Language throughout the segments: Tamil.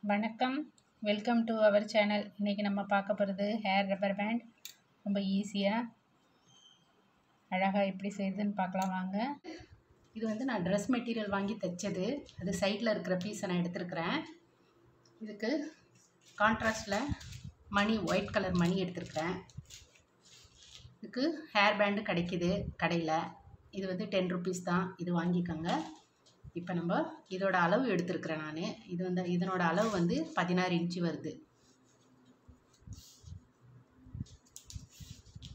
வணக்கம், வெல்கம் டு அவர் சேனல். இன்றைக்கி நம்ம பார்க்க போகிறது ஹேர் ரப்பர் பேண்ட். ரொம்ப ஈஸியாக அழகாக எப்படி செய்யுதுன்னு பார்க்கலாம் வாங்க. இது வந்து நான் ட்ரெஸ் மெட்டீரியல் வாங்கி தைச்சது. அது சைடில் இருக்கிற பீஸை நான் எடுத்துருக்கிறேன். இதுக்கு கான்ட்ராஸ்டில் மணி, ஒயிட் கலர் மணி எடுத்துருக்கிறேன். இதுக்கு ஹேர் பேண்டு கிடைக்கிது கடையில். இது வந்து 10 ருபீஸ் தான். இது வாங்கிக்கோங்க. இப்போ நம்ம இதோட அளவு எடுத்துருக்கிறேன் நான். இது வந்து இதனோட அளவு வந்து 16 இன்ச்சு வருது.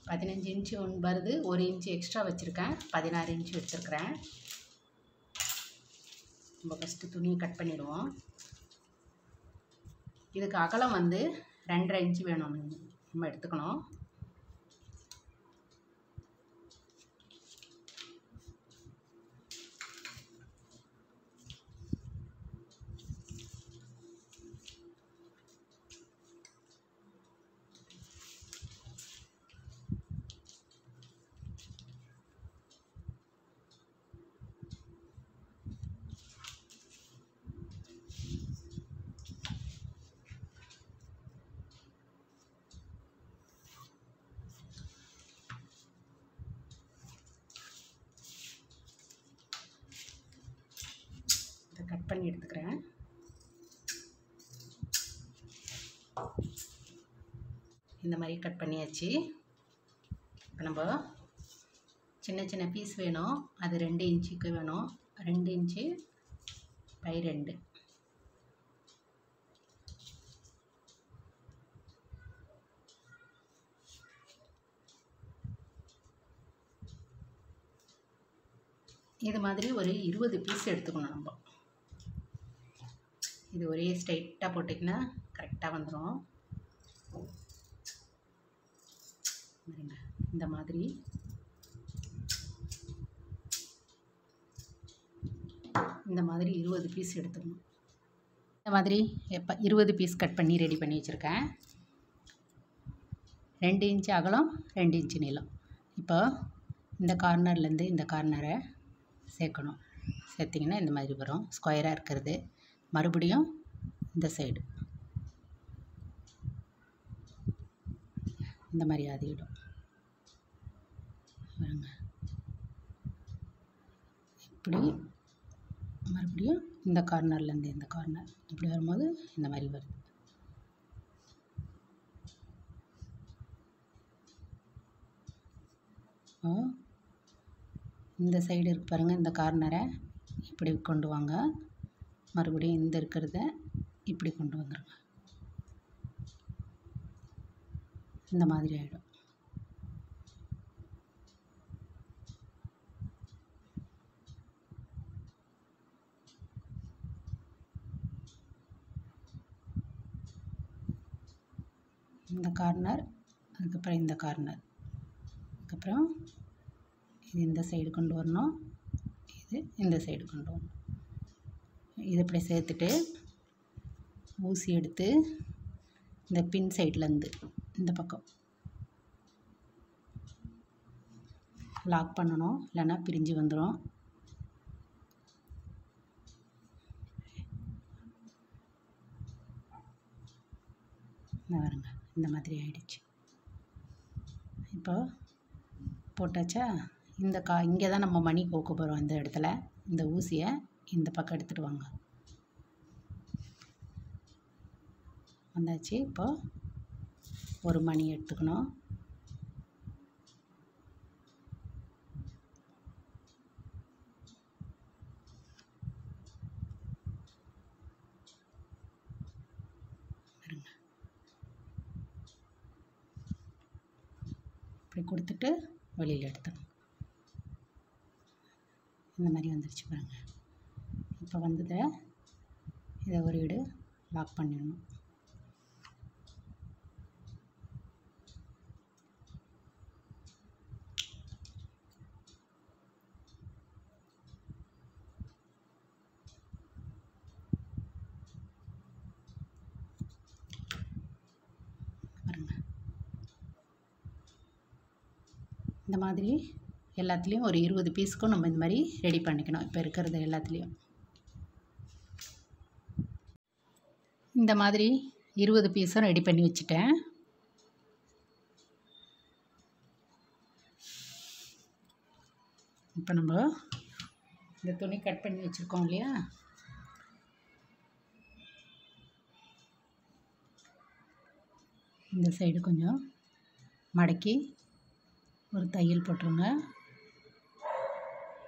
15 இன்ச்சு ஒன்று வருது. 1 இன்ச்சு எக்ஸ்ட்ரா வச்சுருக்கேன். 16 இன்ச்சு வச்சுருக்கிறேன். நம்ம ஃபஸ்ட்டு துணியை கட் பண்ணிடுவோம். இதுக்கு அகலம் வந்து 2.5 இன்ச்சு வேணும் நம்ம எடுத்துக்கணும். கட் பண்ணி எடுத்துக்கிறேன். இந்த மாதிரி கட் பண்ணியாச்சு. இப்போ நம்ம சின்ன சின்ன பீஸ் வேணும். அது 2 இன்ச்சுக்கு வேணும். 2 இன்ச்சு பை 2. இது மாதிரி ஒரு 20 பீஸ் எடுத்துக்கணும் நம்ம. இது ஒரே ஸ்ட்ரைட்டாக போட்டிங்கன்னா கரெக்டாக வந்துடும். இந்த மாதிரி இந்த மாதிரி 20 பீஸ் எடுத்துக்கணும். இந்த மாதிரி 20 பீஸ் கட் பண்ணி ரெடி பண்ணி வச்சுருக்கேன். 2 இன்ச்சு அகலம், 2 இன்ச்சு நீளம். இப்போ இந்த கார்னர்லேருந்து இந்த கார்னரை சேர்க்கணும். சேர்த்திங்கன்னா இந்த மாதிரி வரும், ஸ்கொயராக இருக்கிறது. மறுபடியும் இந்த சைடு இந்த மாதிரி ஆதிடும். இப்படி மறுபடியும் இந்த கார்னர்லேருந்து இந்த கார்னர் இப்படி வரும்போது இந்த மாதிரி வருது. இந்த சைடு இருக்கு பாருங்கள், இந்த கார்னரை இப்படி கொண்டு வாங்க. மறுபடியும் இந்த இருக்கிறத இப்படி கொண்டு வந்துடுங்க. இந்த மாதிரி ஆகிடும். இந்த கார்னர், அதுக்கப்புறம் இந்த கார்னர், அதுக்கப்புறம் இது இந்த சைடு கொண்டு வரணும். இது இந்த சைடு கொண்டு வரணும். இது இப்படி சேர்த்துட்டு ஊசி எடுத்து இந்த பின் சைட்லேருந்து இந்த பக்கம் லாக் பண்ணணும், இல்லைன்னா பிரிஞ்சு வந்துடும். பாருங்க, இந்த மாதிரி ஆயிடுச்சு. இப்போ போட்டாச்சா? இந்த இங்கே தான் நம்ம மணி கோக்க போகிறோம். இந்த இடத்துல இந்த ஊசியை இந்த பக்கம் எடுத்துகிட்டு வாங்க. வந்தாச்சு. இப்போ ஒரு மணி எடுத்துக்கணும். இப்படி கொடுத்துட்டு வெளியில் எடுத்துக்கணும். இந்த மாதிரி வந்துடுச்சு பாருங்கள். இப்போ வந்ததை இதை ஒரு இடு லாக் பண்ணிடணும். பாருங்கள், இந்த மாதிரி எல்லாத்துலேயும் ஒரு 20 பீஸுக்கும் நம்ம இந்த மாதிரி ரெடி பண்ணிக்கணும். இப்போ இருக்கிறது எல்லாத்துலேயும் இந்த மாதிரி 20 பீஸும் ரெடி பண்ணி வச்சுட்டேன். இப்போ நம்ம இந்த துணி கட் பண்ணி வச்சுருக்கோம் இல்லையா, இந்த சைடு கொஞ்சம் மடக்கி ஒரு தையல் போட்டுருங்க.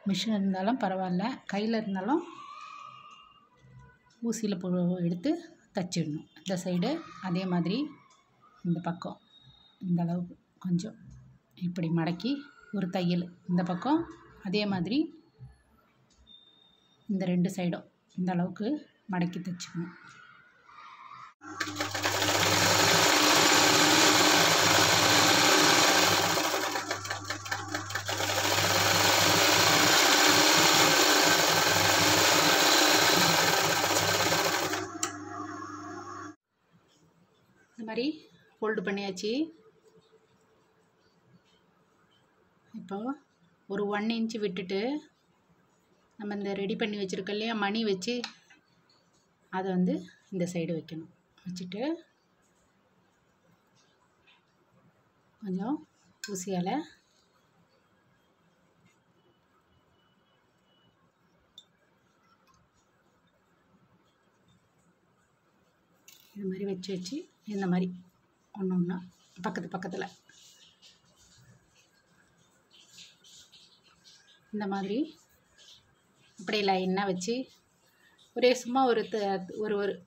மிஷின் இருந்தாலும் பரவாயில்ல, கையில் இருந்தாலும் ஊசியில் எடுத்து தச்சிடணும். இந்த சைடு அதே மாதிரி இந்த பக்கம் இந்த அளவுக்கு கொஞ்சம் இப்படி மடக்கி ஒரு தையல், இந்த பக்கம் அதே மாதிரி இந்த 2 சைடும் இந்த அளவுக்கு மடக்கி தைச்சிக்கணும். இந்த மாதிரி ஃபோல்டு பண்ணியாச்சு. இப்போ ஒரு 1 இன்ச்சு விட்டுட்டு நம்ம இந்த ரெடி பண்ணி வச்சுருக்கோம் இல்லையா மணி வச்சு, அதை வந்து இந்த சைடு வைக்கணும். வச்சுட்டு கொஞ்சம் ஊசியால் இது மாதிரி வச்சு இந்த மாதிரி ஒன்று ஒன்றா பக்கத்தில் இந்த மாதிரி இப்படி லைனாக வச்சு ஒரே சும்மா ஒரு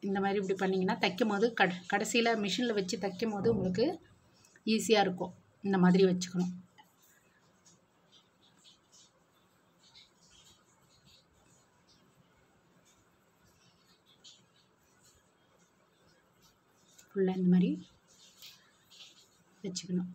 இந்த மாதிரி இப்படி பண்ணிங்கன்னா தைக்கும் போது கடைசியில் மிஷினில் வச்சு தைக்கும் போது உங்களுக்கு ஈஸியாக இருக்கும். இந்த மாதிரி வச்சுக்கணும். ஃபுல்லாக இந்த மாதிரி வச்சுக்கணும்.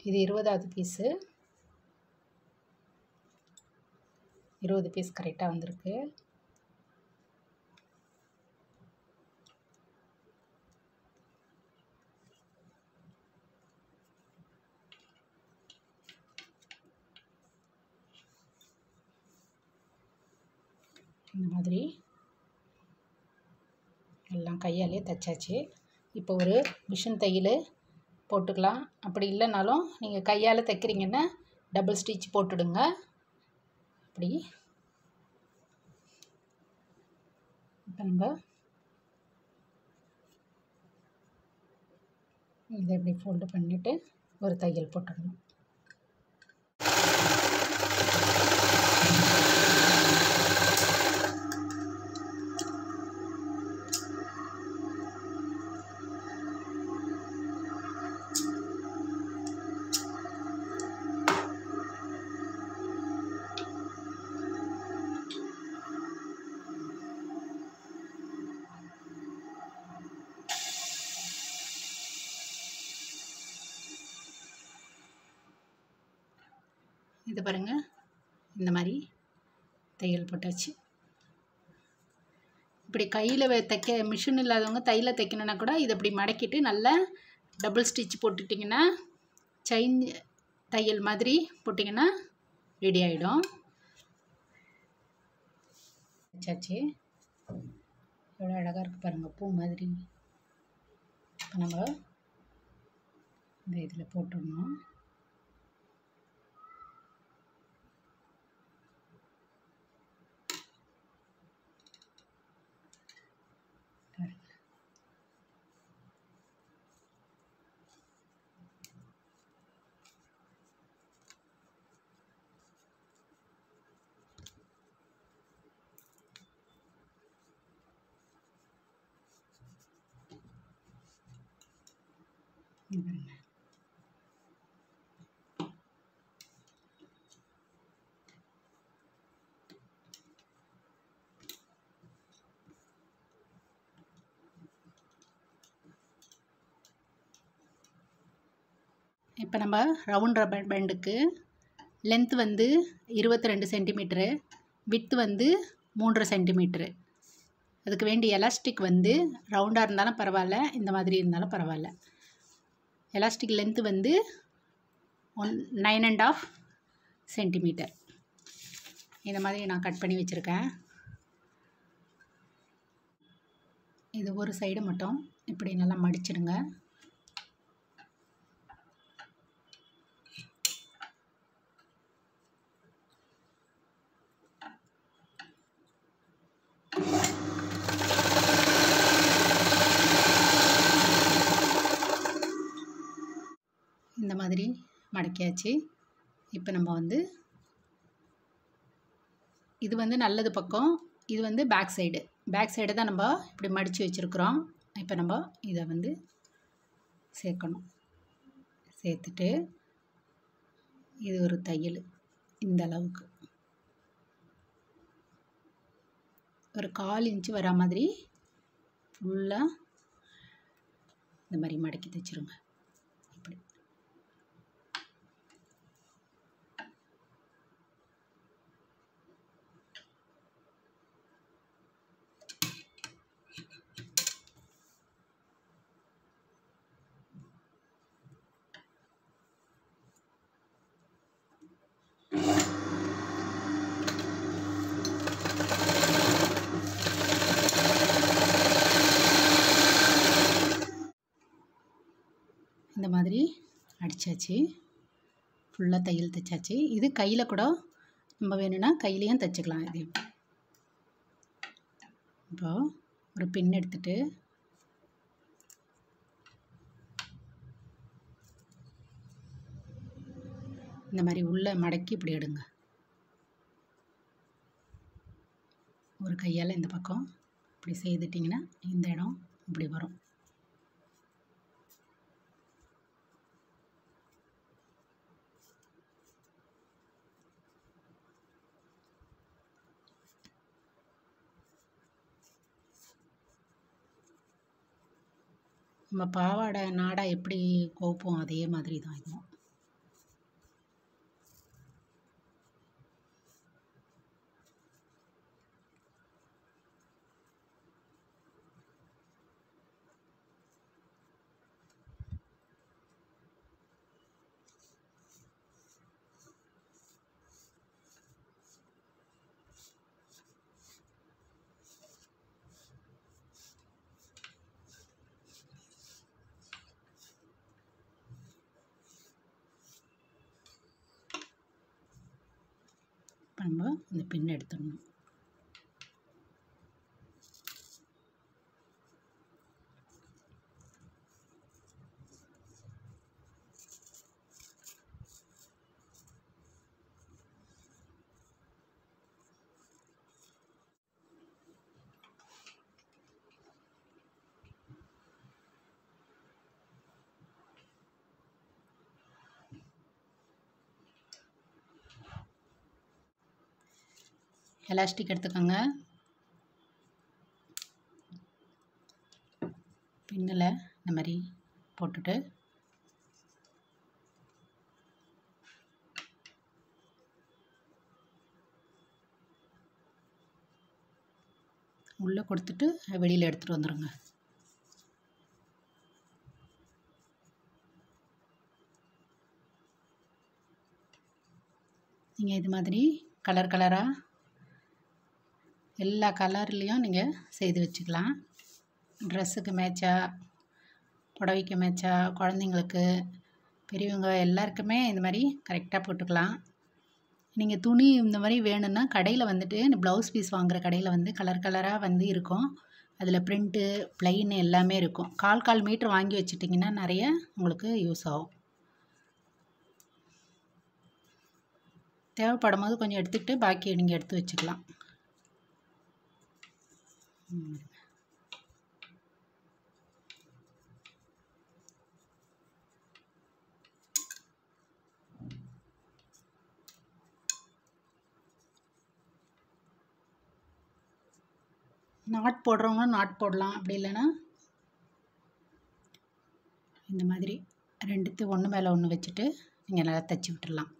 இது 20வது பீஸு. 20 பீஸ் கரெக்டாக வந்திருக்கு. இந்த மாதிரி எல்லாம் கையாலே தைச்சாச்சு. இப்போ ஒரு மிஷின் தையல் போட்டுக்கலாம். அப்படி இல்லைனாலும் நீங்கள் கையால் தைக்கிறீங்கன்னா டபுள் ஸ்டிச் போட்டுடுங்க. அப்படி இப்போ நம்ம இதை இப்படி ஃபோல்டு பண்ணிவிட்டு ஒரு தையல் போட்டுடணும். இது பாருங்கள், இந்த மாதிரி தையல் போட்டாச்சு. இப்படி கையில் தைக்க மிஷின் இல்லாதவங்க தையலை தைக்கணுன்னா கூட இதை இப்படி மடக்கிட்டு நல்லா டபுள் ஸ்டிச் போட்டுட்டிங்கன்னா செயின் தையல் மாதிரி போட்டிங்கன்னா ரெடி ஆகிடும். வச்சாச்சு. எவ்வளோ அழகாக இருக்குது பாருங்கள், பூ மாதிரி. இப்போ நம்ம இந்த இதில் போட்டுடணும். இப்போ நம்ம ரவுண்ட் ரப்பர் பேண்டுக்கு லென்த் வந்து 22 சென்டிமீட்டரு, விட்த் வந்து 3 சென்டிமீட்டரு. அதுக்கு வேண்டிய எலாஸ்டிக் வந்து ரவுண்டாக இருந்தாலும் பரவாயில்ல, இந்த மாதிரி இருந்தாலும் பரவாயில்ல. எலாஸ்டிக் லென்த்து வந்து 9.5 சென்டிமீட்டர். இந்த மாதிரி நான் கட் பண்ணி வச்சுருக்கேன். இது ஒரு சைடு மட்டும் இப்படி நல்லா மடிச்சிடுங்க. இந்த மாதிரி மடக்கியாச்சு. இப்போ நம்ம வந்து இது வந்து நல்லது பக்கம், இது வந்து பேக் சைடு தான் நம்ம இப்படி மடித்து வச்சுருக்குறோம். இப்போ நம்ம இதை வந்து சேர்க்கணும். சேர்த்துட்டு இது ஒரு தையல் இந்த அளவுக்கு ஒரு 1/4 இன்ச்சு வரா மாதிரி ஃபுல்லாக இந்த மாதிரி மடக்கி தைச்சிருங்க. இப்படி இந்த மாதிரி அடித்தாச்சு. ஃபுல்லாக தையல் தைச்சாச்சு. இது கையில் கூட நம்ம வேணும்னா கையிலையும் தைச்சிக்கலாம். இது இப்போ ஒரு பின் எடுத்துட்டு இந்த மாதிரி உள்ளே மடக்கி இப்படி எடுங்க. ஒரு கையால் இந்த பக்கம் இப்படி செய்துட்டிங்கன்னா இந்த இடம் இப்படி வரும். நம்ம பாவாடை நாடா எப்படி கோப்போம் அதே மாதிரி தான் இதுவும். இப்போ நம்ம இந்த பின் எடுத்துடணும். எலாஸ்டிக் எடுத்துக்கோங்க. பின்னில் இந்த மாதிரி போட்டுட்டு உள்ளே கொடுத்துட்டு வெளியில் எடுத்துகிட்டு வந்துடுங்க. நீங்கள் இது மாதிரி கலர் கலராக எல்லா கலர்லேயும் நீங்கள் செய்து வச்சுக்கலாம். ட்ரெஸ்ஸுக்கு மேட்சாக, புடவைக்கு மேட்சாக, குழந்தைங்களுக்கு, பெரியவங்க எல்லாருக்குமே இந்த மாதிரி கரெக்டாக போட்டுக்கலாம். நீங்கள் துணி இந்த மாதிரி வேணும்னா கடையில் வந்துட்டு இந்த ப்ளவுஸ் பீஸ் வாங்குகிற கடையில் வந்து கலர் கலராக வந்து இருக்கும். அதில் பிரிண்ட்டு ப்ளைன் எல்லாமே இருக்கும். 1/4 மீட்டர் வாங்கி வச்சுட்டிங்கன்னா நிறைய உங்களுக்கு யூஸ் ஆகும். தேவைப்படும் போது கொஞ்சம் எடுத்துக்கிட்டு பாக்கி நீங்கள் எடுத்து வச்சுக்கலாம். நாட் போடுறவங்க நாட் போடலாம். அப்படி இல்லைன்னா இந்த மாதிரி ரெண்டுத்தையும் ஒன்று மேலே ஒன்று வச்சுட்டு நீங்கள் நல்லா தைச்சி விட்டுடலாம்.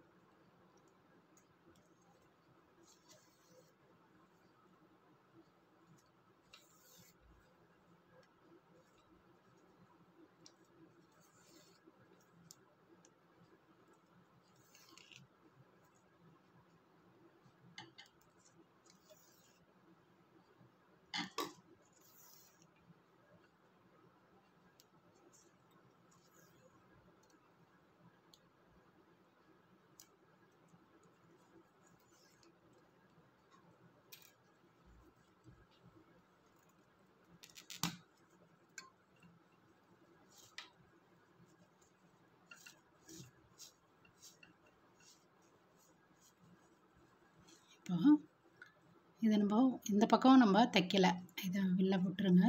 இப்போ இது நம்ம இந்த பக்கம் நம்ம தைக்கலை, இதை வெளில விட்டுருங்க.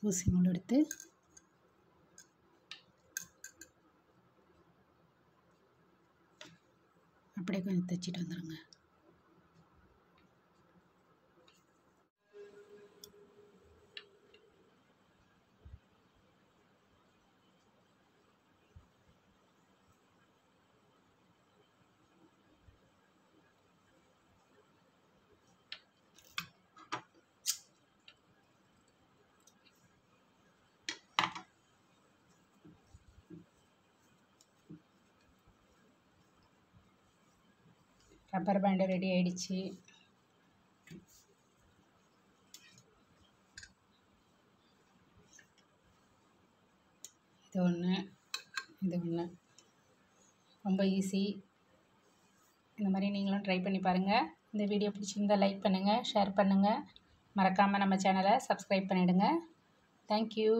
ஊசி நூல் எடுத்து அப்படியே கொஞ்சம் தைச்சிட்டு வந்துடுங்க. ரப்பர் பேண்டு ரெடி ஆயிடுச்சு. இது ஒன்று, இது ஒன்று. ரொம்ப ஈஸி. இந்த மாதிரி நீங்களும் ட்ரை பண்ணி பாருங்கள். இந்த வீடியோ பிடிச்சிருந்தால் லைக் பண்ணுங்கள், ஷேர் பண்ணுங்கள். மறக்காமல் நம்ம சேனலை சப்ஸ்கிரைப் பண்ணிவிடுங்க. தேங்க்யூ.